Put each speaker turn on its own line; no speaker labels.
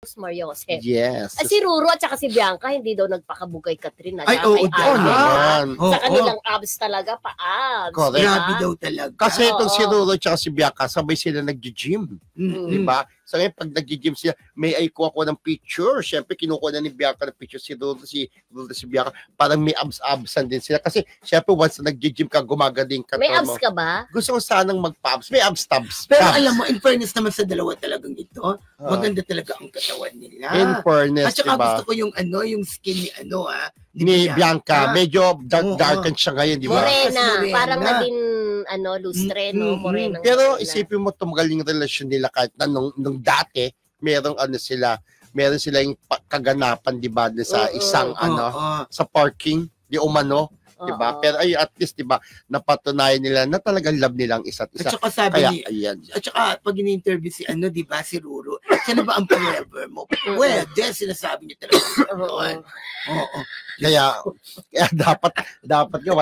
Marcos Maria Jose.
Yes.
Si Ruru at saka si Bianca, hindi daw nagpakabugay Catherine.
Ay, oo,
naman.
Sa kanilang abs talaga, pa-abs.
Correct.
Grabe daw talaga.
Kasi itong si Ruru at saka si Bianca, sabay sila nag-gym. Diba? So ngayon, pag nag-gym sila, may ay kuha ko ng picture. Siyempre, kinukuha na ni Bianca ng picture si Ruru, si Bianca. Parang may abs-absan din sila. Kasi, siyempre, once na nag-gym ka, gumagaling ka.
May abs ka ba?
Gusto ko sanang magpa-abs. May abs-tabs.
Pero alam mo, in fairness naman sa dalawa talagang ito, maganda talaga ang katawan nila.
In fairness,
at saka
diba?
gusto ko yung yung skin
ni Bianca. Medyo darken siya ngayon, di ba?
Morena. Parang naging lustre, no? Morena.
Pero isipin mo itong magaling relasyon nila kahit na nung dati, merong meron sila yung kaganapan, di ba, sa isang sa parking, di umano, di ba? Pero ay at least, di ba, napatunayan nila na talagang love nilang isa't isa.
At saka sabi
kaya,
ayan. At saka pag ini-interview si di ba, si Ruru, siya na ba ang forever mo? Pwede, sinasabi niya talaga. Oo.
Kaya dapat nga